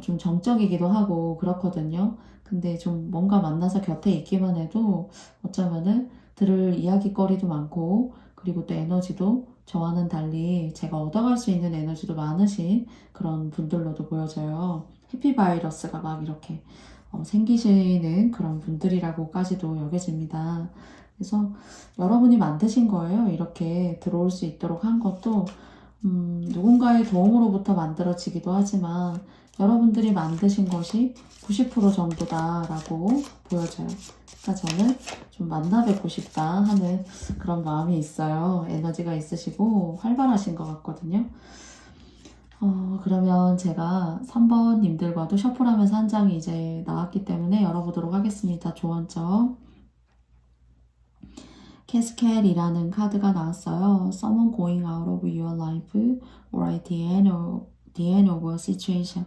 좀 정적이기도 하고 그렇거든요. 근데 좀 뭔가 만나서 곁에 있기만 해도 어쩌면은 들을 이야기거리도 많고 그리고 또 에너지도 저와는 달리 제가 얻어갈 수 있는 에너지도 많으신 그런 분들로도 보여져요. 해피바이러스가 막 이렇게 생기시는 그런 분들이라고까지도 여겨집니다. 그래서 여러분이 만드신 거예요. 이렇게 들어올 수 있도록 한 것도 누군가의 도움으로부터 만들어지기도 하지만 여러분들이 만드신 것이 90% 정도다라고 보여져요. 그러니까 저는 좀 만나 뵙고 싶다 하는 그런 마음이 있어요. 에너지가 있으시고 활발하신 것 같거든요. 그러면 제가 3번님들과도 셔플하면서 한 장이 이제 나왔기 때문에 열어보도록 하겠습니다. 조언점. 캐스켓이라는 카드가 나왔어요. Someone going out of your life or at the end of a situation.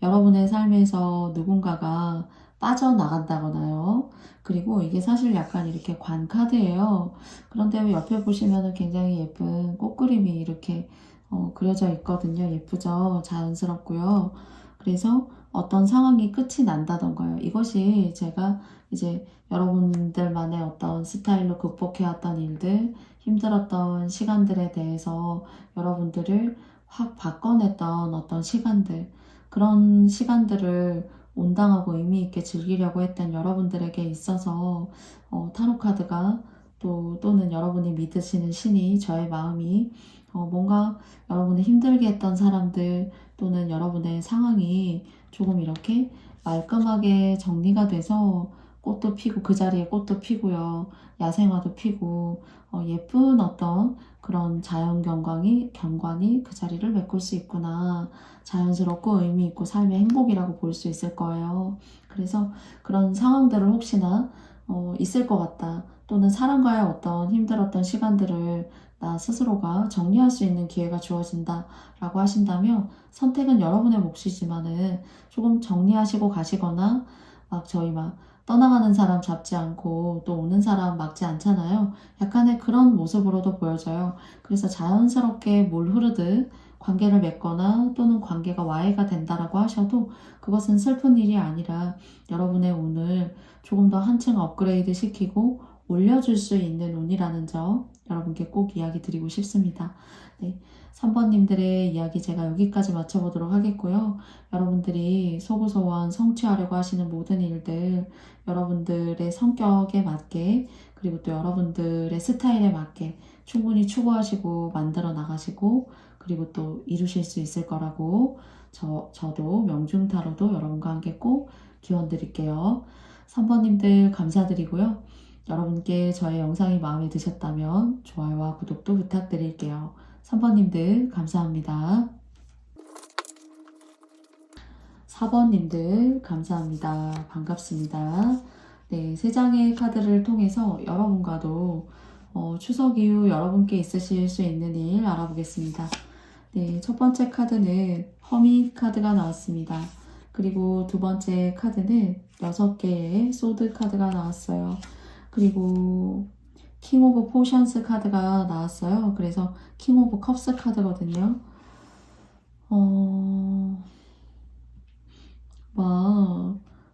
여러분의 삶에서 누군가가 빠져나간다거나요. 그리고 이게 사실 약간 이렇게 관 카드예요. 그런데 옆에 보시면 굉장히 예쁜 꽃그림이 이렇게 그려져 있거든요. 예쁘죠? 자연스럽고요. 그래서 어떤 상황이 끝이 난다던가요. 이것이 제가 이제 여러분들만의 어떤 스타일로 극복해왔던 일들, 힘들었던 시간들에 대해서 여러분들을 확 바꿔냈던 어떤 시간들, 그런 시간들을 온당하고 의미 있게 즐기려고 했던 여러분들에게 있어서 타로 카드가 또는 여러분이 믿으시는 신이 저의 마음이 뭔가 여러분을 힘들게 했던 사람들 또는 여러분의 상황이 조금 이렇게 말끔하게 정리가 돼서 꽃도 피고 그 자리에 꽃도 피고요. 야생화도 피고 예쁜 어떤 그런 자연 경관이 그 자리를 메꿀 수 있구나. 자연스럽고 의미 있고 삶의 행복이라고 볼 수 있을 거예요. 그래서 그런 상황들을 혹시나 있을 것 같다. 또는 사람과의 어떤 힘들었던 시간들을 나 스스로가 정리할 수 있는 기회가 주어진다 라고 하신다면 선택은 여러분의 몫이지만은 조금 정리하시고 가시거나 저희 떠나가는 사람 잡지 않고 또 오는 사람 막지 않잖아요. 약간의 그런 모습으로도 보여져요. 그래서 자연스럽게 물 흐르듯 관계를 맺거나 또는 관계가 와해가 된다라고 하셔도 그것은 슬픈 일이 아니라 여러분의 운을 조금 더 한층 업그레이드 시키고 올려줄 수 있는 운이라는 점 여러분께 꼭 이야기 드리고 싶습니다. 네, 3번님들의 이야기 제가 여기까지 마쳐보도록 하겠고요. 여러분들이 소구소원 성취하려고 하시는 모든 일들 여러분들의 성격에 맞게 그리고 또 여러분들의 스타일에 맞게 충분히 추구하시고 만들어 나가시고 그리고 또 이루실 수 있을 거라고 저도 명중타로도 여러분과 함께 꼭 기원 드릴게요. 3번님들 감사드리고요. 여러분께 저의 영상이 마음에 드셨다면 좋아요와 구독도 부탁드릴게요. 3번님들 감사합니다. 4번님들 감사합니다. 반갑습니다. 네, 3장의 카드를 통해서 여러분과도 추석 이후 여러분께 있으실 수 있는 일 알아보겠습니다. 네, 첫 번째 카드는 허밋 카드가 나왔습니다. 그리고 두 번째 카드는 6개의 소드 카드가 나왔어요. 그리고 킹 오브 포션스 카드가 나왔어요. 그래서 킹 오브 컵스 카드거든요.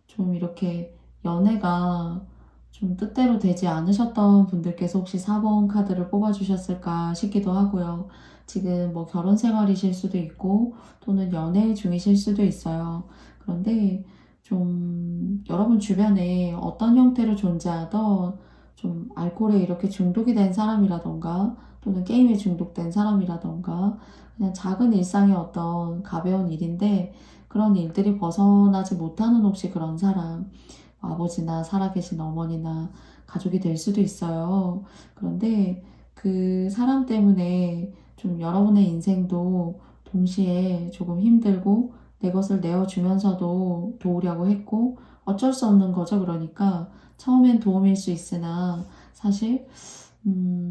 좀 이렇게 연애가 좀 뜻대로 되지 않으셨던 분들께서 혹시 4번 카드를 뽑아주셨을까 싶기도 하고요. 지금 결혼 생활이실 수도 있고 또는 연애 중이실 수도 있어요. 그런데 좀 여러분 주변에 어떤 형태로 존재하던 좀 알코올에 이렇게 중독이 된 사람이라던가 또는 게임에 중독된 사람이라던가 그냥 작은 일상의 어떤 가벼운 일인데 그런 일들이 벗어나지 못하는 혹시 그런 사람 아버지나 살아계신 어머니나 가족이 될 수도 있어요. 그런데 그 사람 때문에 좀 여러분의 인생도 동시에 조금 힘들고 내 것을 내어주면서도 도우려고 했고 어쩔 수 없는 거죠. 그러니까 처음엔 도움일 수 있으나 사실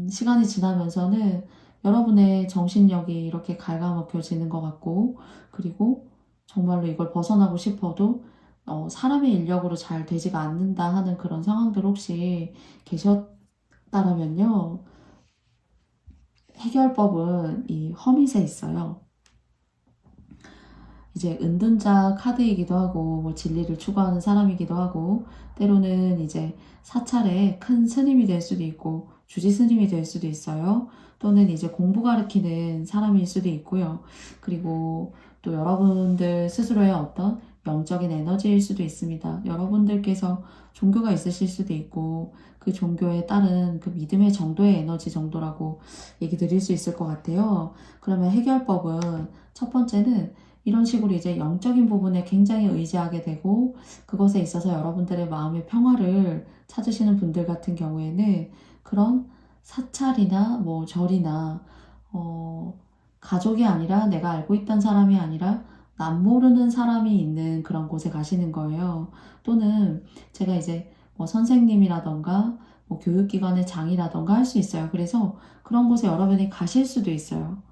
시간이 지나면서는 여러분의 정신력이 이렇게 갉아먹혀지는 것 같고 그리고 정말로 이걸 벗어나고 싶어도 사람의 인력으로 잘 되지가 않는다 하는 그런 상황들 혹시 계셨다라면요. 해결법은 이 허밋에 있어요. 이제 은둔자 카드이기도 하고 진리를 추구하는 사람이기도 하고 때로는 이제 사찰의 큰 스님이 될 수도 있고 주지 스님이 될 수도 있어요. 또는 이제 공부 가르치는 사람일 수도 있고요. 그리고 또 여러분들 스스로의 어떤 영적인 에너지일 수도 있습니다. 여러분들께서 종교가 있으실 수도 있고 그 종교에 따른 그 믿음의 정도의 에너지 정도라고 얘기 드릴 수 있을 것 같아요. 그러면 해결법은 첫 번째는 이런 식으로 이제 영적인 부분에 굉장히 의지하게 되고 그것에 있어서 여러분들의 마음의 평화를 찾으시는 분들 같은 경우에는 그런 사찰이나 절이나 가족이 아니라 내가 알고 있던 사람이 아니라 남 모르는 사람이 있는 그런 곳에 가시는 거예요. 또는 제가 이제 선생님이라던가 교육기관의 장이라던가 할 수 있어요. 그래서 그런 곳에 여러분이 가실 수도 있어요.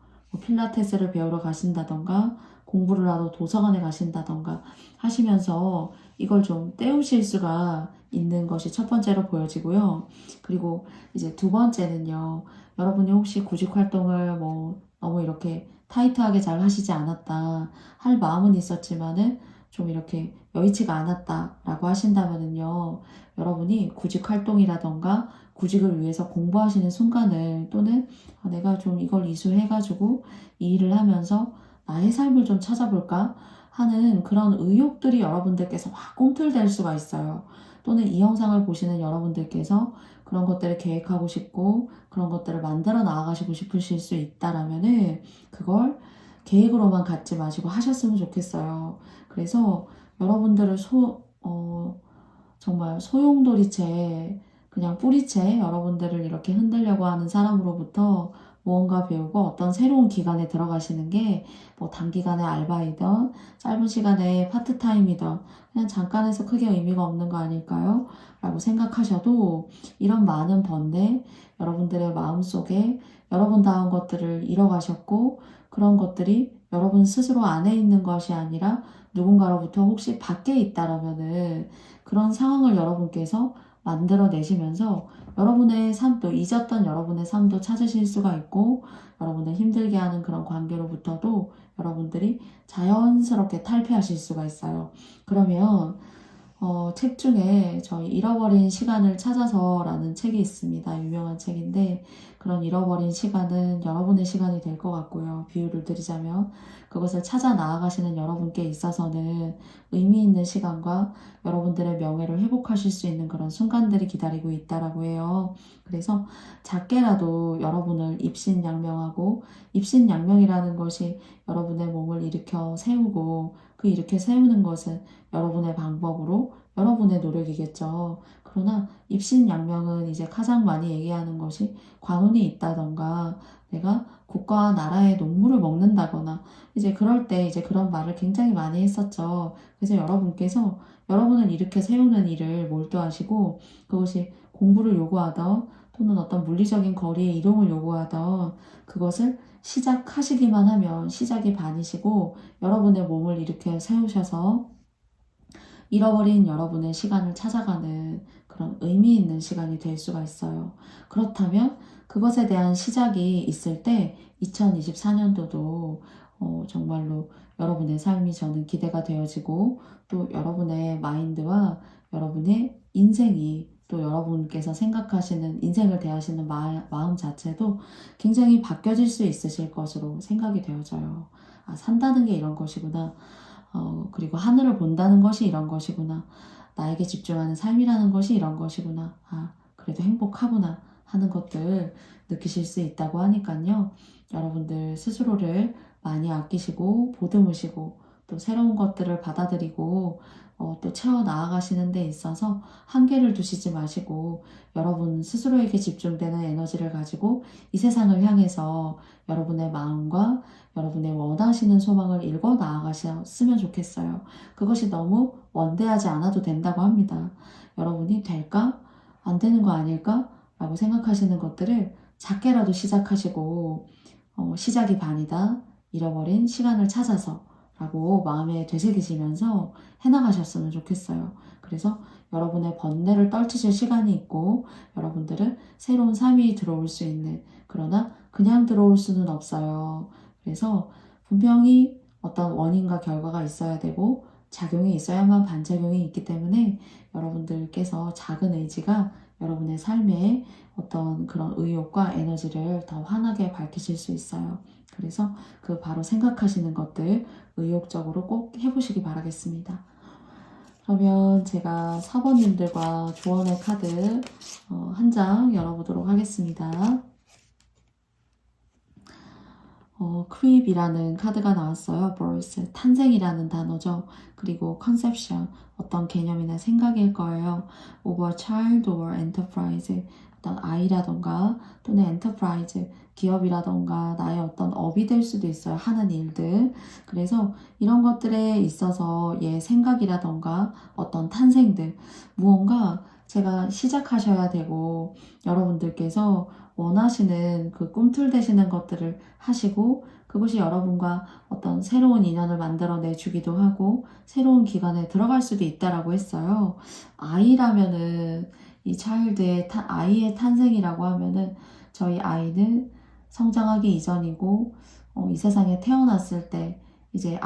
필라테스를 배우러 가신다던가 공부를 하러 도서관에 가신다던가 하시면서 이걸 좀 때우실 수가 있는 것이 첫 번째로 보여지고요. 그리고 이제 두 번째는요. 여러분이 혹시 구직 활동을 너무 이렇게 타이트하게 잘 하시지 않았다. 할 마음은 있었지만은 좀 이렇게 여의치가 않았다라고 하신다면은요. 여러분이 구직 활동이라던가 구직을 위해서 공부하시는 순간을 또는 내가 좀 이걸 이수해가지고 이 일을 하면서 나의 삶을 좀 찾아볼까 하는 그런 의욕들이 여러분들께서 확 꿈틀댈 수가 있어요. 또는 이 영상을 보시는 여러분들께서 그런 것들을 계획하고 싶고 그런 것들을 만들어 나아가시고 싶으실 수 있다라면은 그걸 계획으로만 갖지 마시고 하셨으면 좋겠어요. 그래서 여러분들을 정말 소용돌이채 그냥 뿌리채 여러분들을 이렇게 흔들려고 하는 사람으로부터 무언가 배우고 어떤 새로운 기관에 들어가시는 게 뭐 단기간의 알바이든 짧은 시간의 파트타임이든 그냥 잠깐 해서 크게 의미가 없는 거 아닐까요? 라고 생각하셔도 이런 많은 번뇌 여러분들의 마음속에 여러분다운 것들을 잃어가셨고 그런 것들이 여러분 스스로 안에 있는 것이 아니라 누군가로부터 혹시 밖에 있다라면은 그런 상황을 여러분께서 만들어내시면서 여러분의 삶도 잊었던 여러분의 삶도 찾으실 수가 있고 여러분을 힘들게 하는 그런 관계로부터도 여러분들이 자연스럽게 탈피하실 수가 있어요. 그러면 책 중에 저희 잃어버린 시간을 찾아서라는 책이 있습니다. 유명한 책인데 그런 잃어버린 시간은 여러분의 시간이 될 것 같고요. 비유를 드리자면 그것을 찾아 나아가시는 여러분께 있어서는 의미 있는 시간과 여러분들의 명예를 회복하실 수 있는 그런 순간들이 기다리고 있다라고 해요. 그래서 작게라도 여러분을 입신양명하고 입신양명이라는 것이 여러분의 몸을 일으켜 세우고 그 일으켜 세우는 것은 여러분의 방법으로 여러분의 노력이겠죠. 그러나 입신양명은 이제 가장 많이 얘기하는 것이 관운이 있다던가 내가 국가와 나라의 농물을 먹는다거나 이제 그럴 때 이제 그런 말을 굉장히 많이 했었죠. 그래서 여러분께서 여러분을 일으켜 세우는 일을 몰두하시고 그것이 공부를 요구하던 또는 어떤 물리적인 거리의 이동을 요구하던 그것을 시작하시기만 하면 시작이 반이시고 여러분의 몸을 일으켜 세우셔서 잃어버린 여러분의 시간을 찾아가는 그런 의미 있는 시간이 될 수가 있어요. 그렇다면 그것에 대한 시작이 있을 때 2024년도도 정말로 여러분의 삶이 저는 기대가 되어지고 또 여러분의 마인드와 여러분의 인생이 또 여러분께서 생각하시는 인생을 대하시는 마음 자체도 굉장히 바뀌어질 수 있으실 것으로 생각이 되어져요. 아, 산다는 게 이런 것이구나. 그리고 하늘을 본다는 것이 이런 것이구나. 나에게 집중하는 삶이라는 것이 이런 것이구나. 아, 그래도 행복하구나 하는 것들 느끼실 수 있다고 하니까요. 여러분들 스스로를 많이 아끼시고 보듬으시고 또 새로운 것들을 받아들이고 또 채워 나아가시는 데 있어서 한계를 두시지 마시고 여러분 스스로에게 집중되는 에너지를 가지고 이 세상을 향해서 여러분의 마음과 여러분의 원하시는 소망을 읽어 나아가셨으면 좋겠어요. 그것이 너무 원대하지 않아도 된다고 합니다. 여러분이 될까? 안 되는 거 아닐까? 라고 생각하시는 것들을 작게라도 시작하시고 시작이 반이다. 잃어버린 시간을 찾아서 라고 마음에 되새기시면서 해나가셨으면 좋겠어요. 그래서 여러분의 번뇌를 떨치실 시간이 있고 여러분들은 새로운 삶이 들어올 수 있는 그러나 그냥 들어올 수는 없어요. 그래서 분명히 어떤 원인과 결과가 있어야 되고 작용이 있어야만 반작용이 있기 때문에 여러분들께서 작은 의지가 여러분의 삶에 어떤 그런 의욕과 에너지를 더 환하게 밝히실 수 있어요. 그래서 그 바로 생각하시는 것들 의욕적으로 꼭 해보시기 바라겠습니다. 그러면 제가 사번님들과 조언의 카드 한 장 열어보도록 하겠습니다. 크립이라는 카드가 나왔어요. birth, 탄생이라는 단어죠. 그리고 conception, 어떤 개념이나 생각일 거예요. over child or enterprise, 어떤 아이라던가 또는 enterprise, 기업이라던가 나의 어떤 업이 될 수도 있어요. 하는 일들. 그래서 이런 것들에 있어서 생각이라던가 어떤 탄생들, 무언가 제가 시작하셔야 되고 여러분들께서 원하시는 그 꿈틀대시는 것들을 하시고 그것이 여러분과 어떤 새로운 인연을 만들어내 주기도 하고 새로운 기관에 들어갈 수도 있다라고 했어요. 아이라면은 이 차일드의 아이의 탄생이라고 하면은 저희 아이는 성장하기 이전이고 이 세상에 태어났을 때 이제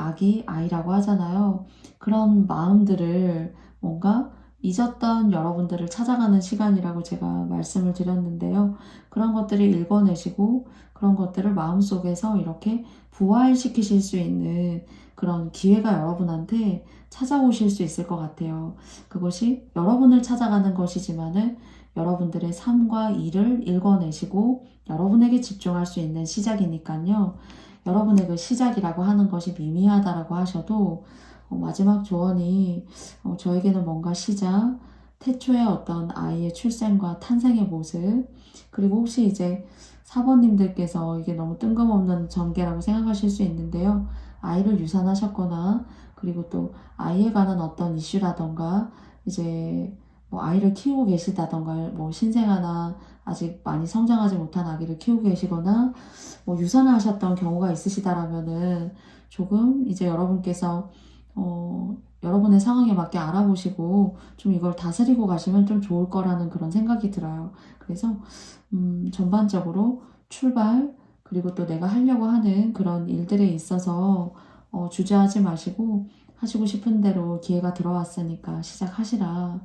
아이라고 하잖아요. 그런 마음들을 뭔가 잊었던 여러분들을 찾아가는 시간이라고 제가 말씀을 드렸는데요. 그런 것들을 읽어내시고 그런 것들을 마음속에서 이렇게 부활시키실 수 있는 그런 기회가 여러분한테 찾아오실 수 있을 것 같아요. 그것이 여러분을 찾아가는 것이지만은 여러분들의 삶과 일을 읽어내시고 여러분에게 집중할 수 있는 시작이니까요. 여러분의 그 시작이라고 하는 것이 미미하다라고 하셔도 마지막 조언이 저에게는 뭔가 시작, 태초의 어떤 아이의 출생과 탄생의 모습, 그리고 혹시 이제 사번님들께서 이게 너무 뜬금없는 전개라고 생각하실 수 있는데요. 아이를 유산하셨거나 그리고 또 아이에 관한 어떤 이슈라던가 이제 뭐 아이를 키우고 계시다던가 뭐 신생아나 아직 많이 성장하지 못한 아기를 키우고 계시거나 뭐 유산을 하셨던 경우가 있으시다라면은 조금 이제 여러분께서 여러분의 상황에 맞게 알아보시고 좀 이걸 다스리고 가시면 좀 좋을 거라는 그런 생각이 들어요. 그래서 전반적으로 출발 그리고 또 내가 하려고 하는 그런 일들에 있어서 주저하지 마시고 하시고 싶은 대로 기회가 들어왔으니까 시작하시라.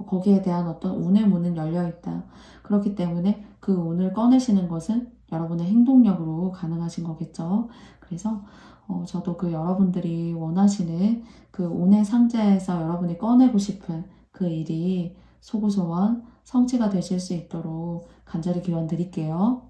거기에 대한 어떤 운의 문은 열려 있다. 그렇기 때문에 그 운을 꺼내시는 것은 여러분의 행동력으로 가능하신 거겠죠. 그래서 저도 그 여러분들이 원하시는 그 운의 상자에서 여러분이 꺼내고 싶은 그 일이 소구소원 성취가 되실 수 있도록 간절히 기원 드릴게요.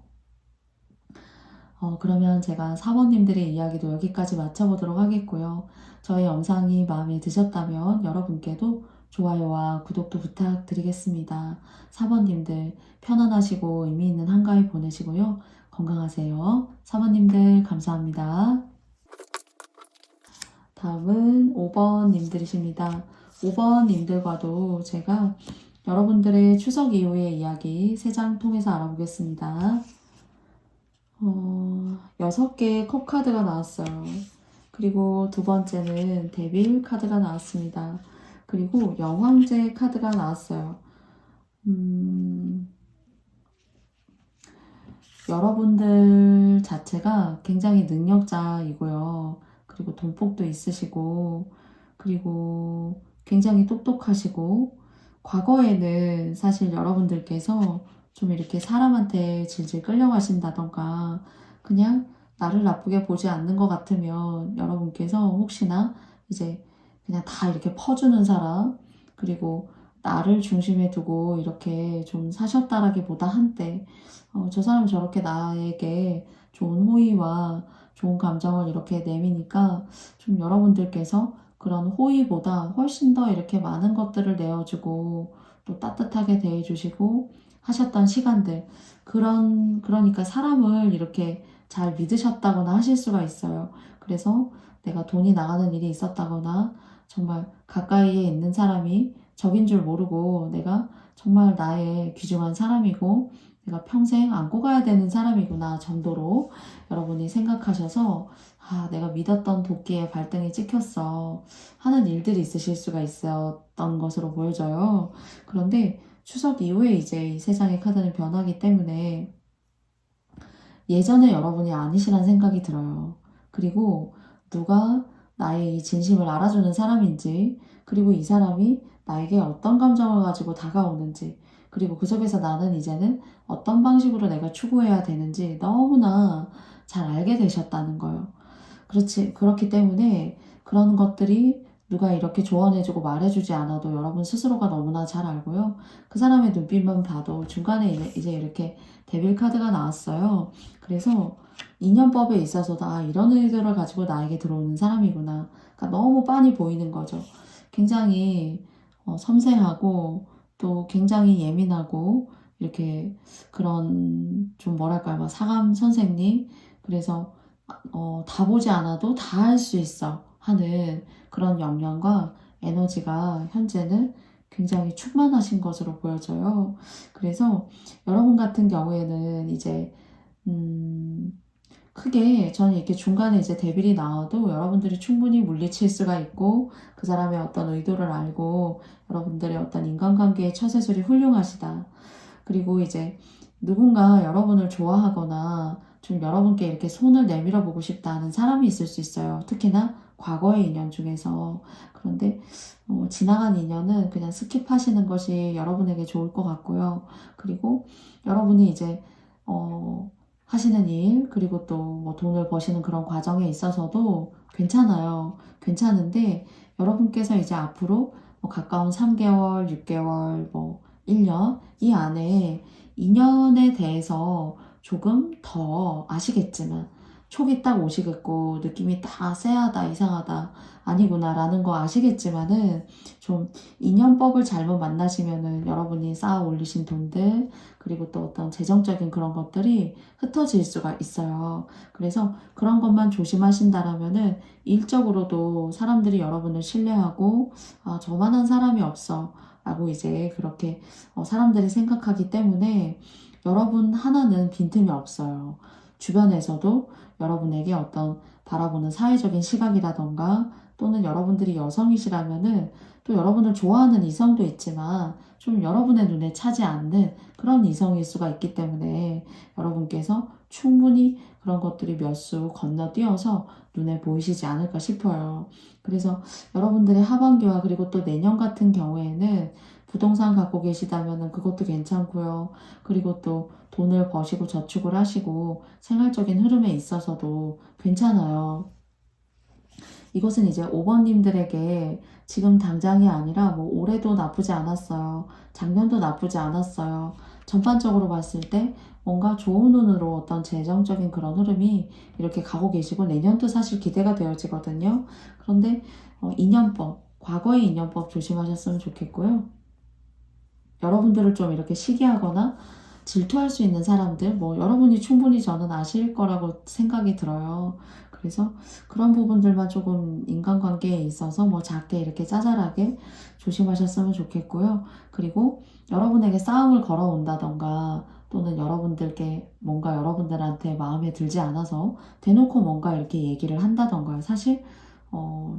그러면 제가 사모님들의 이야기도 여기까지 마쳐보도록 하겠고요. 저희 영상이 마음에 드셨다면 여러분께도 좋아요와 구독도 부탁드리겠습니다. 사모님들 편안하시고 의미 있는 한가위 보내시고요. 건강하세요. 사모님들 감사합니다. 다음은 5번 님들이십니다. 5번 님들과도 제가 여러분들의 추석 이후의 이야기 3장 통해서 알아보겠습니다. 6개의 컵 카드가 나왔어요. 그리고 두 번째는 데빌 카드가 나왔습니다. 그리고 영왕제 카드가 나왔어요. 여러분들 자체가 굉장히 능력자이고요. 그리고 돈복도 있으시고, 그리고 굉장히 똑똑하시고, 과거에는 사실 여러분들께서 좀 이렇게 사람한테 질질 끌려가신다던가, 그냥 나를 나쁘게 보지 않는 것 같으면 여러분께서 혹시나 이제 그냥 다 이렇게 퍼주는 사람, 그리고 나를 중심에 두고 이렇게 좀 사셨다라기보다 한때 저 사람 저렇게 나에게 좋은 호의와 좋은 감정을 이렇게 내미니까 좀 여러분들께서 그런 호의보다 훨씬 더 이렇게 많은 것들을 내어주고 또 따뜻하게 대해주시고 하셨던 시간들 그러니까 사람을 이렇게 잘 믿으셨다거나 하실 수가 있어요. 그래서 내가 돈이 나가는 일이 있었다거나 정말 가까이에 있는 사람이 적인 줄 모르고 내가 정말 나의 귀중한 사람이고 내가 평생 안고 가야 되는 사람이구나 정도로 여러분이 생각하셔서 내가 믿었던 도끼에 발등이 찍혔어 하는 일들이 있으실 수가 있었던 것으로 보여져요. 그런데 추석 이후에 이제 이 세상의 카드는 변하기 때문에 예전에 여러분이 아니시란 생각이 들어요. 그리고 누가 나의 이 진심을 알아주는 사람인지, 그리고 이 사람이 나에게 어떤 감정을 가지고 다가오는지, 그리고 그 속에서 나는 이제는 어떤 방식으로 내가 추구해야 되는지 너무나 잘 알게 되셨다는 거예요. 그렇기 때문에 그런 것들이 누가 이렇게 조언해주고 말해주지 않아도 여러분 스스로가 너무나 잘 알고요. 그 사람의 눈빛만 봐도 중간에 이제 이렇게 데빌 카드가 나왔어요. 그래서 인연법에 있어서도 이런 의도를 가지고 나에게 들어오는 사람이구나. 그러니까 너무 빤히 보이는 거죠. 굉장히 섬세하고 또 굉장히 예민하고 이렇게 그런 좀 뭐랄까요, 막 사감 선생님. 그래서 다 보지 않아도 다 할 수 있어 하는 그런 역량과 에너지가 현재는 굉장히 충만하신 것으로 보여져요. 그래서 여러분 같은 경우에는 이제 크게 저는 이렇게 중간에 이제 데빌이 나와도 여러분들이 충분히 물리칠 수가 있고 그 사람의 어떤 의도를 알고 여러분들의 어떤 인간관계의 처세술이 훌륭하시다. 그리고 이제 누군가 여러분을 좋아하거나 좀 여러분께 이렇게 손을 내밀어 보고 싶다는 사람이 있을 수 있어요. 특히나 과거의 인연 중에서. 그런데 지나간 인연은 그냥 스킵하시는 것이 여러분에게 좋을 것 같고요. 그리고 여러분이 이제 하시는 일, 그리고 또 뭐 돈을 버시는 그런 과정에 있어서도 괜찮아요. 괜찮은데 여러분께서 이제 앞으로 뭐 가까운 3개월, 6개월, 뭐 1년 이 안에 인연에 대해서 조금 더 아시겠지만 촉이 딱 오시겠고 느낌이 딱 쎄하다, 이상하다, 아니구나 라는 거 아시겠지만은 좀 인연법을 잘못 만나시면은 여러분이 쌓아 올리신 돈들, 그리고 또 어떤 재정적인 그런 것들이 흩어질 수가 있어요. 그래서 그런 것만 조심하신다라면은 일적으로도 사람들이 여러분을 신뢰하고 저만한 사람이 없어 라고 이제 그렇게 사람들이 생각하기 때문에 여러분 하나는 빈틈이 없어요. 주변에서도 여러분에게 어떤 바라보는 사회적인 시각이라던가 또는 여러분들이 여성이시라면은 또 여러분을 좋아하는 이성도 있지만 좀 여러분의 눈에 차지 않는 그런 이성일 수가 있기 때문에 여러분께서 충분히 그런 것들이 몇 수 건너뛰어서 눈에 보이시지 않을까 싶어요. 그래서 여러분들의 하반기와 그리고 또 내년 같은 경우에는 부동산 갖고 계시다면 그것도 괜찮고요. 그리고 또 돈을 버시고 저축을 하시고 생활적인 흐름에 있어서도 괜찮아요. 이것은 이제 5번님들에게 지금 당장이 아니라 뭐 올해도 나쁘지 않았어요. 작년도 나쁘지 않았어요. 전반적으로 봤을 때 뭔가 좋은 운으로 어떤 재정적인 그런 흐름이 이렇게 가고 계시고 내년도 사실 기대가 되어지거든요. 그런데 인연법, 과거의 인연법 조심하셨으면 좋겠고요. 여러분들을 좀 이렇게 시기하거나 질투할 수 있는 사람들, 뭐 여러분이 충분히 저는 아실 거라고 생각이 들어요. 그래서 그런 부분들만 조금 인간관계에 있어서 뭐 작게 이렇게 짜잘하게 조심하셨으면 좋겠고요. 그리고 여러분에게 싸움을 걸어온다던가 또는 여러분들께 뭔가 여러분들한테 마음에 들지 않아서 대놓고 뭔가 이렇게 얘기를 한다던가요. 사실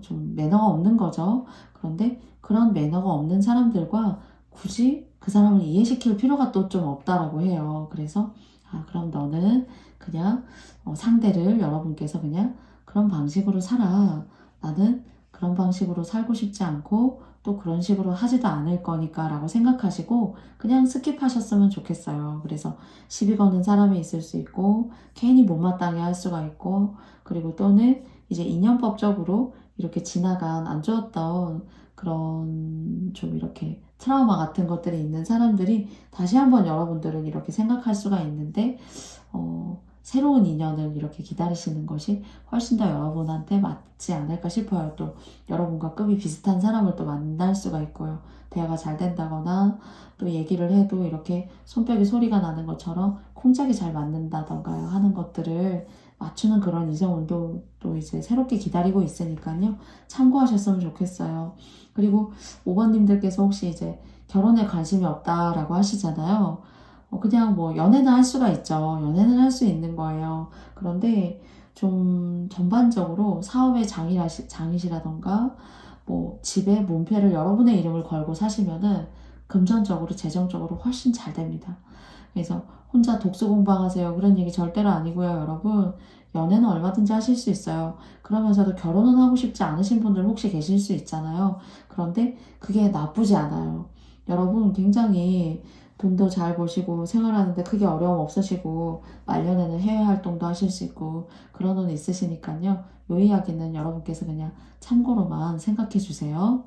좀 매너가 없는 거죠. 그런데 그런 매너가 없는 사람들과 굳이 그 사람을 이해시킬 필요가 또 좀 없다라고 해요. 그래서 그럼 너는 그냥 상대를 여러분께서 그냥 그런 방식으로 살아. 나는 그런 방식으로 살고 싶지 않고 또 그런 식으로 하지도 않을 거니까 라고 생각하시고 그냥 스킵하셨으면 좋겠어요. 그래서 시비 거는 사람이 있을 수 있고 괜히 못마땅해 할 수가 있고 그리고 또는 이제 인연법적으로 이렇게 지나간 안 좋았던 그런 좀 이렇게 트라우마 같은 것들이 있는 사람들이 다시 한번 여러분들은 이렇게 생각할 수가 있는데 새로운 인연을 이렇게 기다리시는 것이 훨씬 더 여러분한테 맞지 않을까 싶어요. 또 여러분과 급이 비슷한 사람을 또 만날 수가 있고요. 대화가 잘 된다거나 또 얘기를 해도 이렇게 손뼉이 소리가 나는 것처럼 콩짝이 잘 맞는다던가요 하는 것들을 맞추는 그런 이성운도 또 이제 새롭게 기다리고 있으니까요. 참고하셨으면 좋겠어요. 그리고 5번님들께서 혹시 이제 결혼에 관심이 없다라고 하시잖아요. 그냥 뭐 연애는 할 수가 있죠. 연애는 할 수 있는 거예요. 그런데 좀 전반적으로 사업의 장이시라던가 뭐 집에 몸패를 여러분의 이름을 걸고 사시면은 금전적으로 재정적으로 훨씬 잘 됩니다. 그래서 혼자 독서 공부하세요. 그런 얘기 절대로 아니고요, 여러분. 연애는 얼마든지 하실 수 있어요. 그러면서도 결혼은 하고 싶지 않으신 분들 혹시 계실 수 있잖아요. 그런데 그게 나쁘지 않아요. 여러분 굉장히 돈도 잘 버시고 생활하는데 크게 어려움 없으시고 말년에는 해외 활동도 하실 수 있고 그런 돈 있으시니까요. 요 이야기는 여러분께서 그냥 참고로만 생각해 주세요.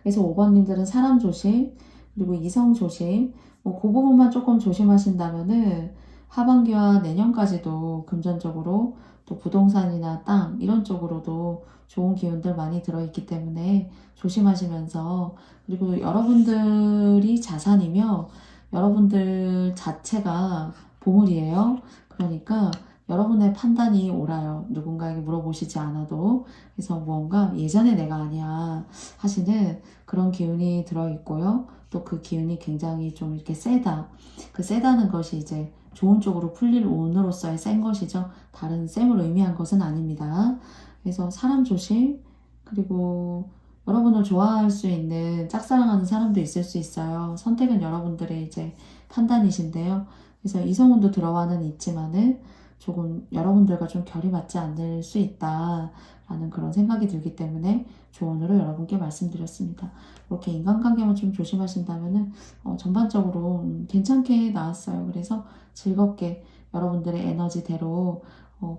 그래서 5번님들은 사람 조심, 그리고 이성 조심, 뭐 그 부분만 조금 조심하신다면은 하반기와 내년까지도 금전적으로 또 부동산이나 땅 이런 쪽으로도 좋은 기운들 많이 들어있기 때문에 조심하시면서 그리고 여러분들이 자산이며 여러분들 자체가 보물이에요. 그러니까 여러분의 판단이 옳아요. 누군가에게 물어보시지 않아도. 그래서 무언가 예전에 내가 아니야 하시는 그런 기운이 들어있고요. 또 그 기운이 굉장히 좀 이렇게 세다. 그 세다는 것이 이제 좋은 쪽으로 풀릴 운으로서의 센 것이죠. 다른 셈을 의미한 것은 아닙니다. 그래서 사람 조심, 그리고 여러분을 좋아할 수 있는 짝사랑하는 사람도 있을 수 있어요. 선택은 여러분들의 이제 판단이신데요. 그래서 이성운도 들어와는 있지만은 조금 여러분들과 좀 결이 맞지 않을 수 있다라는 그런 생각이 들기 때문에 조언으로 여러분께 말씀드렸습니다. 그렇게 인간관계만 좀 조심하신다면은 전반적으로 괜찮게 나왔어요. 그래서 즐겁게 여러분들의 에너지대로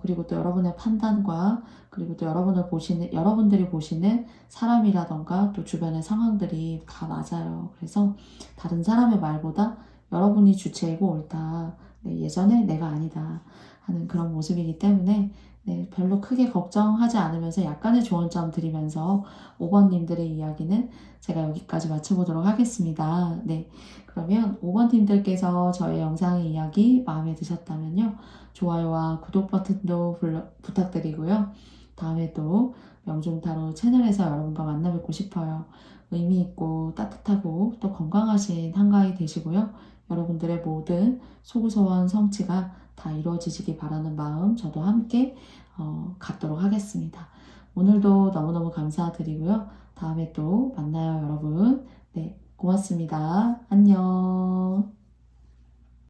그리고 또 여러분의 판단과 그리고 또 여러분들이 보시는 사람이라던가 또 주변의 상황들이 다 맞아요. 그래서 다른 사람의 말보다 여러분이 주체이고 옳다. 네, 예전에 내가 아니다 하는 그런 모습이기 때문에 네, 별로 크게 걱정하지 않으면서 약간의 조언점 드리면서 5번님들의 이야기는 제가 여기까지 마쳐보도록 하겠습니다. 네, 그러면 5번님들께서 저의 영상의 이야기 마음에 드셨다면요. 좋아요와 구독 버튼도 부탁드리고요. 다음에 또 명중타로 채널에서 여러분과 만나 뵙고 싶어요. 의미 있고 따뜻하고 또 건강하신 한가위 되시고요. 여러분들의 모든 소구소원 성취가 다 이루어지시기 바라는 마음 저도 함께 갖도록 하겠습니다. 오늘도 너무너무 감사드리고요. 다음에 또 만나요, 여러분. 네, 고맙습니다. 안녕.